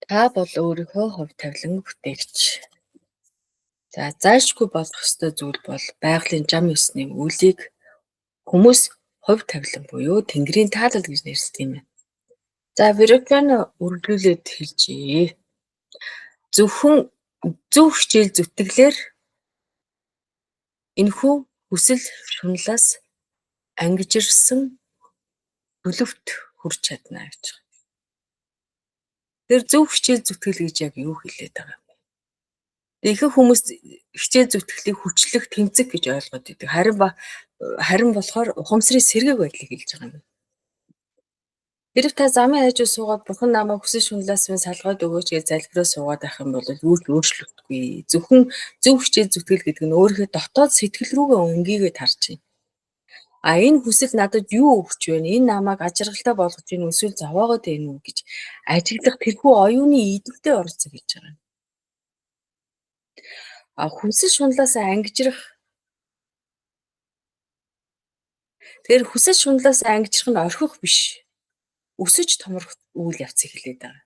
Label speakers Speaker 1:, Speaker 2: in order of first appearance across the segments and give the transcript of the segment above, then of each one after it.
Speaker 1: Та бол өөрийнхөө хувь тавилан бүтээгч. За заашгүй болох ёстой зүйл бол байгалийн зам ёсны үлийг хүмүүс хувь тавилан буюу Тэнгэрийн таалал гэж нэрсдэг юм байна. За Вируканы үргэлжлүүлээд хэлжээ. Зөвхөн зөв хичээл зүтгэлээр энэхүү хүсэл шунлаас ангижирсан төлөвт хүрч чадна гэж. Тэр зөв хичээл зүтгэл гэж яг юу хэлээд байгаа юм бэ? Ихэнх хүмүүс хичээл зүтгэлийг хүчлэх, тэмцэх гэж ойлгоод байдаг. Харин болохоор ухамсарын сэргээг байдлыг хэлж байгаа юм. Хэрэг та замын хажуу суугаад бурхан намайг хүсэл шунлаас минь салгаад өгөөч гэж залбираа суугаад байх юм бол юу ч өөрчлөгдөхгүй. Зөвхөн зөв хичээл зүтгэл гэдэг нь өөрийнхөө дотоод сэтгэл рүүгээ өнгийгээд харж байна. А энэ хүсэл надад юу өгч вэ? Энэ намайг ажиргалтай болгож гин эсвэл зовоогоод байна уу гэж ажиглах тэрхүү оюуны идэвхтэй оролцох гэж байгаа юм. А хүсэл шунлаас ангижрах тэр хүсэл шунлаас ангижрах нь орхих биш. Өсөж томрох үйл явцыг хэлээд байгаа.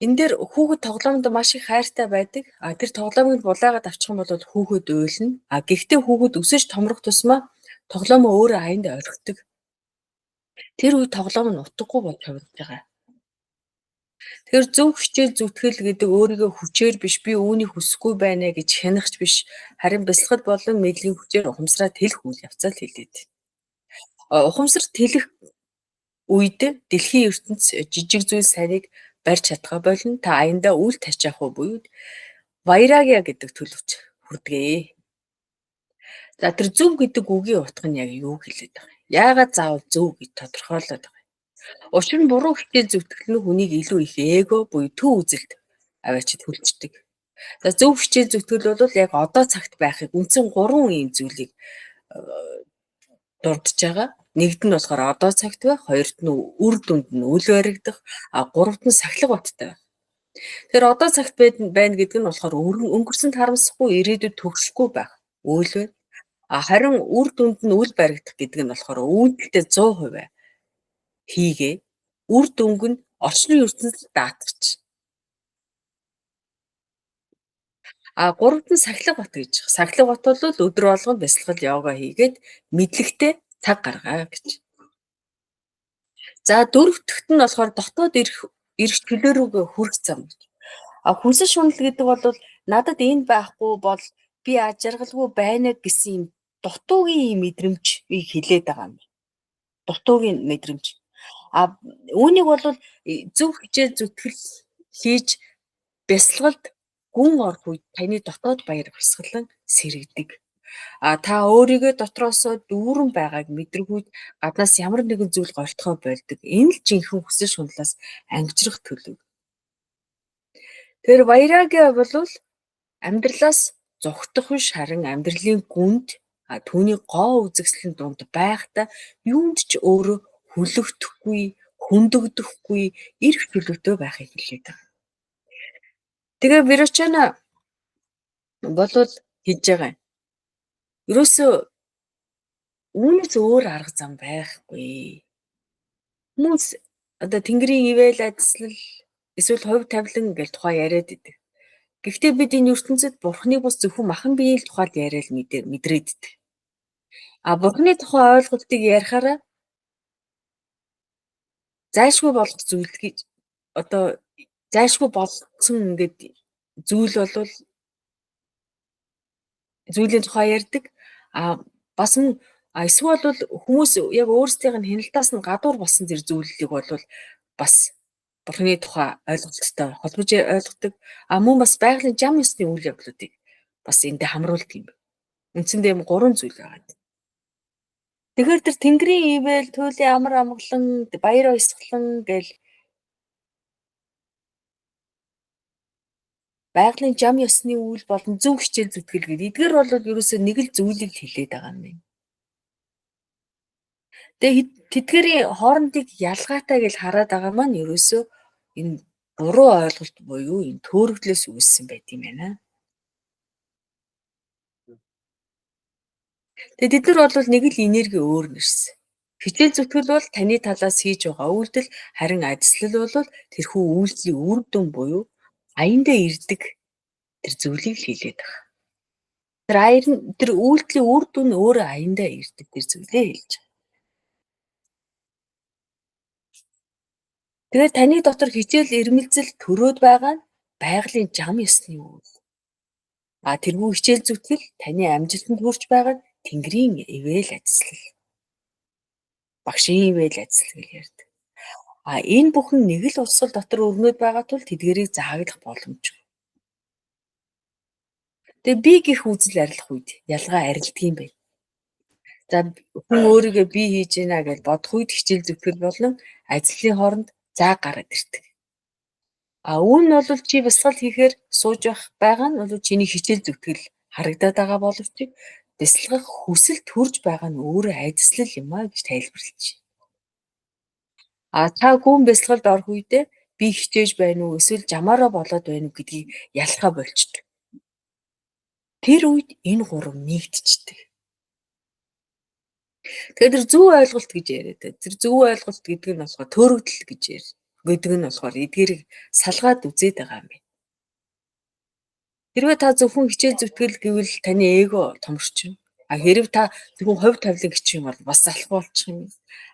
Speaker 1: Энэ дээр хүүхэд тоглоомд маш их хайртай байдаг. А тэр тоглоомыг булаагаад авчих юм бол хүүхэд уйлна. А гэхдээ хүүхэд өсөж томрох тусмаа тоглоомоо өөрөө аянд орхидог. Тэр үед тоглоом нь утгагүй болж хувирж байгаа. Тэр зөв хичээл зүтгэл гэдэг өөрийгөө хүчээр биш би үүнийг хүсэхгүй байна гэж хянахч биш. Харин бясалгал болон мэдлийн хүчээр ухамсараа тэлэх үйл явцаа л хэлээд. Ухамсар тэлэх үед дэлхийн ертөнц жижиг зүйл сайныг барьж чадхаа болно. Та аяндаа үл тачаах уу буюу вайрагия гэдэг төлөвч хүрдэгэ. За тэр зөв гэдэг үгийн утга нь яг юу хэлээд байгаа юм? Яагаад заавал зөв гэж тодорхойлоод байгаа юм? Учир нь буруу хичээл зүтгэл нь хүнийг илүү их эго буюу төв үзэлд аваачид хүлждэг. За зөв хичээл зүтгэл бол яг одоо цагт байхыг үндсэн 3 ийм зүйлийг дурдж байгаа. Нэгд нь болохоор одоо цагт байх, хоёрд нь үр дүнд нь үл баригдах, гуравт нь сахилга баттай байх. Тэр одоо цагт байна гэдэг нь болохоор өнгөрсөнд харамсахгүй ирээдүйд төгсөхгүй байх. Үйл байна. Харин үр дүнд нь үл баригдах гэдэг нь болохоор үүдэлтэй 100% хийгээ. Үр дүнг нь орчны ертөнцид даатгач. Гуравт нь сахилга бат гэж. Сахилга бат бол өдөр болгон бясалгал йога хийгээд мэдлэгтэй цаг гаргаа гэж. За дөрөвдөгт нь болохоор дотоод эрх чөлөө рүүгээ хүрэх зам гэж. Хүсэл шунал гэдэг бол надад энэ байхгүй бол би ажиргалгүй байна гэсэн юм дутуугийн мэдрэмжийг хэлээд байгаа юм. Дутуугийн мэдрэмж. Үүнийг бол зөв хичээл зүтгэл хийж бясалгалд гүн орох үед таны дотоод баяр бясгалан сэргдэг. Та өөрийгөө дотроосоо дүүрэн байгааг мэдрэгүүд гаднаас ямар нэгэн зүйл гортхоо болдог. Энэ л жинхэнэ хүсэл шунлаас ангижрах төлөв. Тэр вайрагия бол амьдралаас зугтах биш харин амьдралын гүнд түүний гоо үзэгслийн дунд байхдаа юунд ч өөрөө хүлэгдэхгүй, хөндөгдөхгүй, эрх чөлөөтэй байхыг хэлээд байгаа. Тэгээ Виручана бол хэлж байгаа юм. Ерөөсөө үүнээс өөр арга зам байхгүй. Хүмүүс одоо Тэнгэрийн ивэл адислал эсвэл хувь тавилан гэж тухай яриад идэг. Гэхдээ бид энэ ертөнцид бурхны бус зөвхөн махан биеийн тухайд яриад мэдрээд идэг. Бурхны тухай ойлголтыг ярихаараа зайлшгүй болох зүйл гэж одоо зайлшгүй болгосон ингээд зүйл бол зүйлийн тухай ярьдаг. Бас эсвэл бол хүмүүс яг өөрсдийнх нь хяналтаас нь гадуур болсон зэр зүйлийг бол бас бурхны тухай ойлголттой холбож ойлгодог. Мөн бас байгалийн зам ёсны үйл явдлуудыг бас эндээ хамруулдаг юм. Үндсэндээ 3 зүйл байгаа. Тэгэхээр тэр Тэнгэрийн ивэл, туйлын амар амгалан, баяр баясгалан гэл байгалийн зам ёсны үйл болон зөв хичээл зүтгэл гэдэг. Эдгээр бол ерөөсөө нэг л зүйлийг хэлээд байгаа юм байна. Тэгээ тэдгээрийн хоорондыг ялгаатай гэж хараад байгаа маань ерөөсөө энэ буруу ойлголт буюу энэ төөрөгдлөөс үүссэн байт юм байна. Тэгээ тэд нар бол нэг л энерги өөр нэрсэн. Хичээл зүтгэл бол таны талаас хийж байгаа үйлдэл, харин ажил бол тэрхүү үйлдлийн үр дүн буюу аяндаа ирдэг тэр зүйлийг л хэлээд байгаа. Тэр үйлдлийн үр дүн өөрөө аяндаа ирдэг тэр зүйлээ хэлж байгаа. Тэгээд таны дотор хичээл ирмэлзэл төрөөд байгаа нь байгалийн зам ёсны үйл. Тэргүй хичээл зүтгэл таны амжилтанд хүрч байгаа нь Тэнгэрийн ивэл ажиллал. Багшийн ивэл ажиллал гэж ярьдаг. Энэ бүхэн нэг л урсгал дотор өрнөд байгаа тул тэдгэрийг зааглах боломжгүй. Тэгээ би гих үзэл арилах үед ялгаа арилдгийм бай. За хүн өөрийгөө би хийж гинэ гэж бодох үед хичээл зүтгэл болон ажлын хооронд зааг гараад ирдэг. Үүн нь бол чи бясалгал хийхээр сууж байгаа нь бол чиний хичээл зүтгэл харагдаад байгаа боловч бясалгах хүсэл төрж байгаа нь өөрөө ажил юм гэж тайлбарлаж байна. Та гүн бясалгалд орох үедээ би хичээж байна уу эсвэл жамаараа болоод байна уу гэдгийг ялхаа болчдөг. Тэр үед энэ гурав нэгдчихдэг. Тэгэхээр тэр зөв ойлголт гэж яриад байна. Тэр зөв ойлголт гэдэг нь болохоор төөрөгдөл гэж гэдэг нь болохоор эдгээрийг салгаад үзээд байгаа юм байна. Хэрвээ та зөвхөн хичээл зүтгэл гэвэл таны эго томорчин. Хэрвээ та зөвхөн хувь тавилан хичээх юм бол бас залхуу болчих юм.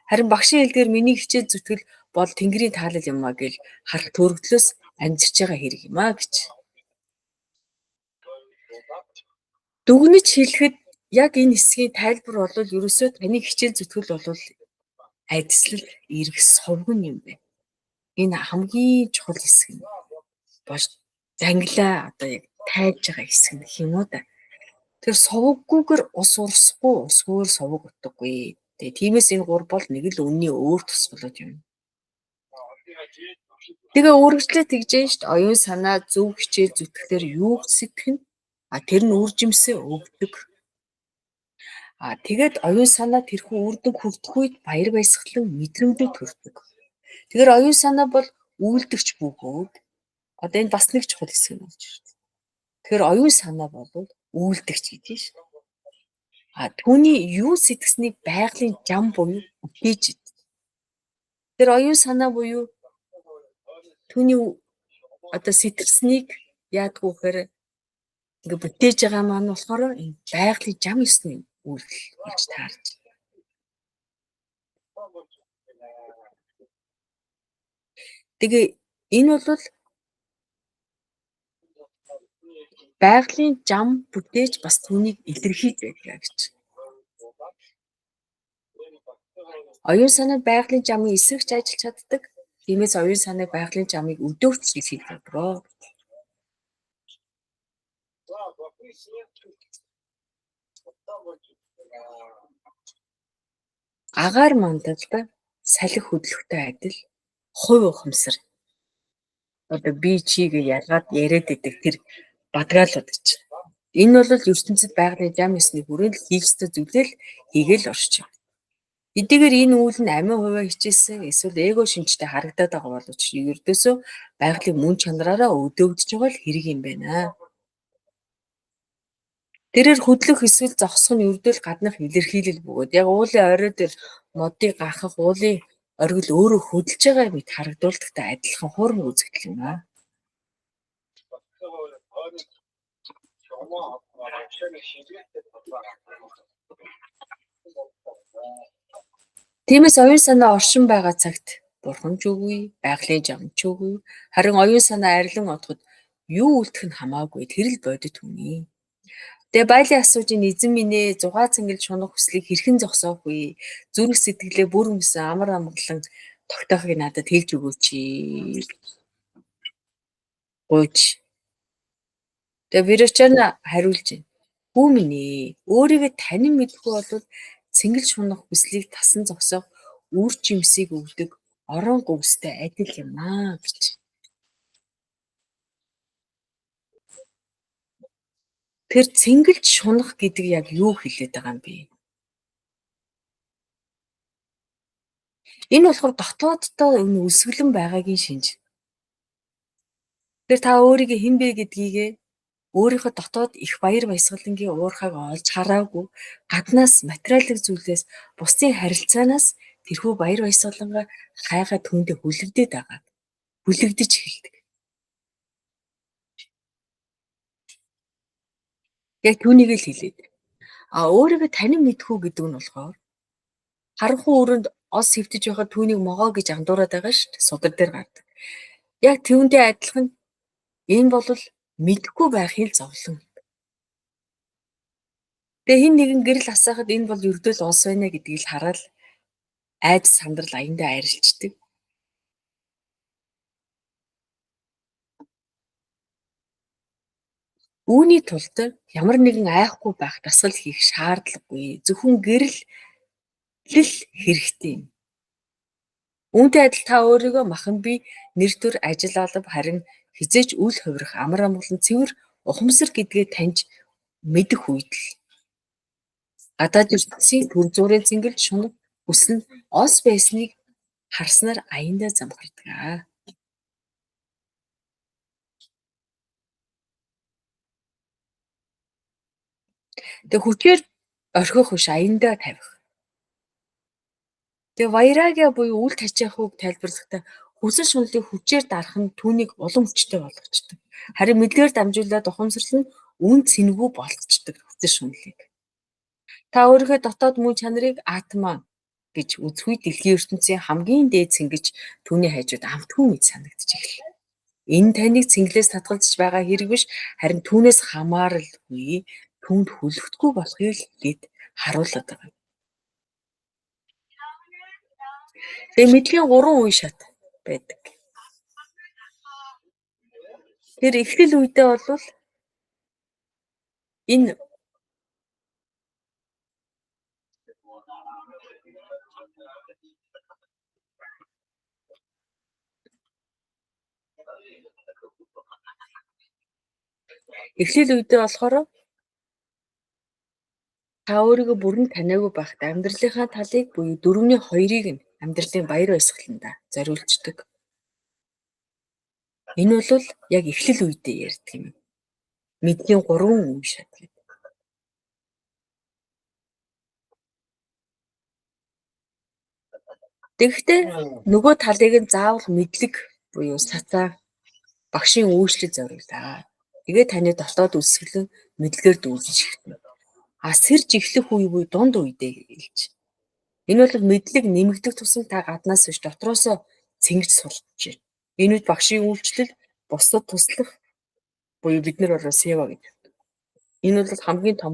Speaker 1: Харин багшийн хэлдгээр миний хичээл зүтгэл бол Тэнгэрийн таалал юм гэж харах төөрөгдлөөс амжирч байгаа хэрэг юм гэж. Дүгнэж хэлэхэд яг энэ хэсгийн тайлбар бол ерөөсөө таны хичээл зүтгэл бол ажил эрх совгон юм байна. Энэ хамгийн чухал хэсэг нь бош занглаа одоо яг тайлж байгаа хэсэг нь юм уу да. Тэр совггүйгээр ус урсахгүй усгүйгээр совг утгагүй. Тэгээ тиймээс энэ гур бол нэг л үнний өөр тусгалууд юм. Тэгээ үргэлжлээ тэгж дээ шүү дээ. Оюун санаа зөв хичээл зүтгэлээр юу сэтгэх нь тэр нь үржимсээ өгдөг. Тэгээд оюун санаа тэрхүү үрдэн хүрдэх үед баяр баясгалан мэдрэмжүүд төрдөг. Тэгэхээр оюун санаа бол үйлдэгч бөгөөд одоо энэ бас нэг чухал хэсэг нь болж байна. Тэгэхээр оюун санаа бол үйлдэгч гэж шүү дээ. Түүний юу сэтгэснийг байгалийн зам буюу бүтээж. Тэр оюун санаа буюу түүний одоо сэтгэснийг яадгүй гэхээр ингээ бүтээж байгаа маань болохоор энэ байгалийн зам ёсны үйлдэл гэж таарч. Тэгээ энэ бол байгалийн зам бүтээж бас түүнийг илэрхийлж байдаг гэж. Оюун санаа байгалийн замын эсрэгч ажиллаж чаддаг. Тиймээс оюун санааг байгалийн замыг өдөөгч хэлж болроо. Агаар мандалд салхи хөдлөхтэй адил хувь ухамсар. Одоо би чигээ ялгаад яриад идэг тэр бадгаалууд гэж. Энэ бол ертөнцид байгалийн зам ёсны хүрээнд хийх ёстой зүйлэл хийгээл орчих. Эдгээр энэ үйл нь амин хувиа хичээсэн эсвэл эго шинжтэй харагдаад байгаа боловч ердөөсөө байгалийн мөн чанараараа өдөөгдөж байгаа л хэрэг юм байна. Тэрээр хөдлөх эсвэл зогсох нь ердөө л гаднах илэрхийлэл бөгөөд яг уулын орой дээр модыг гахах уулын оргил өөрөө хөдөлж байгаа мэт харагдуулдагтай адилхан хурм үзэгдэл юм аа. Тиймээс оюун санаа оршин байгаа цагт бурхан ч үгүй, байгалийн зам ч үгүй. Харин оюун санаа арилан одоход юу үлдэх нь хамаагүй тэр л бодит хүний. Тэгээ баялын асуужийн эзэн минь ээ зугаа цангилж шунах хүслийг хэрхэн зогсоох вэ? Зүрх сэтгэлээ бүр юмсан амар амгалан тогтоохыг надад хэлж өгөөч. Гуйж. Тэгээ Вирочана хариулж байна. Хүү минь ээ өөрийгөө танин мэдгүй бол цэнгэл шунах хүслийг тасан зогсоох үр жимсийг өгдөг орон гүгстэй адил юм аа гэж. Тэр цэнгэлж шунах гэдэг яг юу хэлээд байгаа юм бэ? Энэ болохоор дотооддоо энэ үсгэлэн байгаагийн шинж. Тэр та өөрийгөө хэн бэ гэдгийгээ Өөрийнхөө дотоод их баяр баясгалангийн уурхайг олж хараагүй гаднаас материалын зүйлээс бусдын харилцаанаас тэрхүү баяр баясгалангаа хайхаа түүндээ хүлэгдээд байгаа. Хүлэгдэж эхэлдэг. Яг түүнийг л хэлээд. Өөрийгөө танин мэдхүү гэдэг нь болохоор харанхуй өрөөнд ос хэвтэж байхад түүнийг могоо гэж андуураад байгаа шүү дээ. Судар дээр гардаг. Яг түүндээ адилхан энэ бол мэдхгүй байхын зовлон. Тэгээ хин нэгэн гэрэл асаахад энэ бол ердөө л ос байна гэдгийг л хараад айд сандрал аяндаа арилждаг. Үүний тулд ямар нэгэн айхгүй байх дасгал хийх шаардлагагүй. Зөвхөн гэрэл л хэрэгтэй юм. Үүнтэй адил та өөрийгөө махан бие нэр төр ажил алба харин хизээч үл хувирах амар амгалан цэвэр ухамсар гэдгээ таньж мэдэх үед л гадаад ертөнцийн төр зүрийн цэнгэл шунав хүснэ ос байсныг харснаар аяндаа замхардаг. Тэг хүчээр орхих биш аяндаа тавих. Тэг вайрагия буюу үл тажиахыг тайлбарлахдаа хүсэл шунлыг хүчээр дарах нь түүнийг улам хүчтэй болгочдөг. Харин мэдлэгээр дамжуулаад ухамсарлан үн цэнэгүй болгочдөг хүсэл шунлыг. Та өөрийнхөө дотоод мөн чанарыг атма гэж үзэхгүй дэлхийн ертөнцийн хамгийн дээд цэнгэж түүний хажууд амтгүй мэд санагдчих эхэллээ. Энэ таныг цэнгэлээс татгалзаж байгаа хэрэг биш харин түүнээс хамааралгүй түүнд хүлэгдэхгүй болохыг л гээд харуулдаг байгаа. Тэгээ мэдлэгийн 3 үе шат байдаг. Тэр эхлэл үедээ бол энэ эхлэл үедээ болохоор та өөрийгөө бүрэн таниагүй байхдаа амьдралынхаа талыг буюу 4-ний 2-ыг нь амьдралын баяр баясгаланда зориулцдаг. Энэ бол яг эхлэл үедээ ярьдаг юм. Мэдлийн 3 үе шат гэдэг. Тэгэхдээ нөгөө талыг нь заавал мэдлэг буюу сацаа багшийн үйлчлэл зориулаа. Тэгээ таны дотоод үсгэлэн мэдлэгээр дүүжиж эхэлнэ. Сэрж эхлэх үе буюу дунд үедээ хэлж. Энэ бол мэдлэг нэмэгдэх тусам та гаднаас биш дотроосоо цэнгэж сурч байна. Энэ үед багшийн үйлчлэл бусдад туслах буюу бид нар бол сева гэдэг. Энэ бол хамгийн том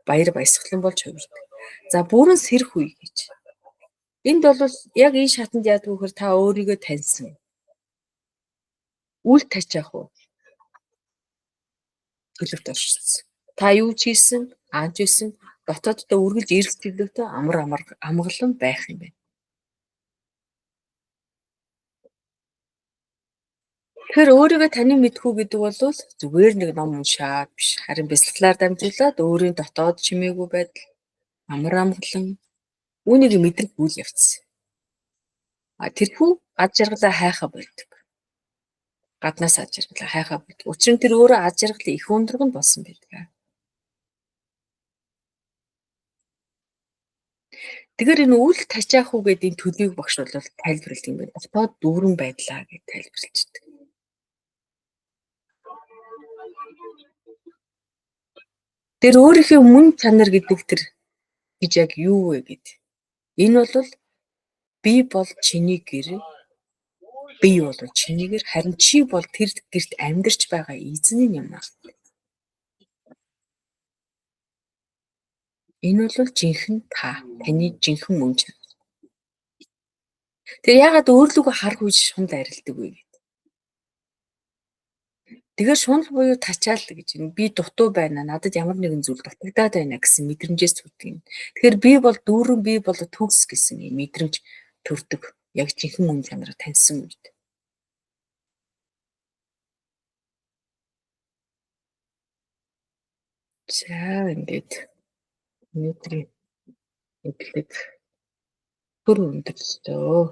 Speaker 1: баяр баясгалан болж хувирдаг. За бүрэн сэрх үе гэж. Энд бол яг энэ шатанд яадаг вөхөр та өөрийгөө таньсан. Үл тажиах уу? Төлөвт оршсон. Та юу ч хийсэн, аанч хийсэн, дотооддоо үргэлж эрх төлөвтэй амар амгалан байх юм байна. Тэгэхээр өөрийгөө танин мэдхүү гэдэг бол зүгээр нэг ном уншаад биш, харин бясалгалаар дамжуулаад өөрийн дотоод чимээгүй байдал амар амгалан үүнийг мэдрэх үйл явц. Тэрхүү ад жаргалаа хайхаа болдог. Гаднаас ад жаргалаа хайхаа болдог. Учир нь тэр өөрөө ад жаргалын их ундраг нь болсон байдаг. Тэгэхээр энэ үл тачаах уу гэдэг энэ төлөвийг багш бол тайлбарладаг юм байна. Дотоод дүүрэн байдлаа гэж тайлбарлаждаг. Тэр өөрийнхөө мөн чанар гэдэг тэр гэж яг юу вэ гэд. Энэ бол би бол чиний гэр, би бол чиний гэр, харин чи бол тэр гэрт амьдарч байгаа эзэн юм аа. Энэ бол жинхэнэ та, таны жинхэнэ мөн чанар. Тэр яагаад өөрлөгөө харах үе шунал арилдаг вэ гэд. Тэгэхээр шунал буюу тачаал гэж юм. Би дутуу байна. Надад ямар нэгэн зүйл дутагдаад байна гэсэн мэдрэмжээс төрдөг юм. Тэгэхээр би бол дүүрэн би бол төгс гэсэн юм мэдрэмж төрдөг. Яг жинхэнэ мөн чанараа таньсан үед. За ингээд өнөөдрийн эдлэг бүр өндөрлөө.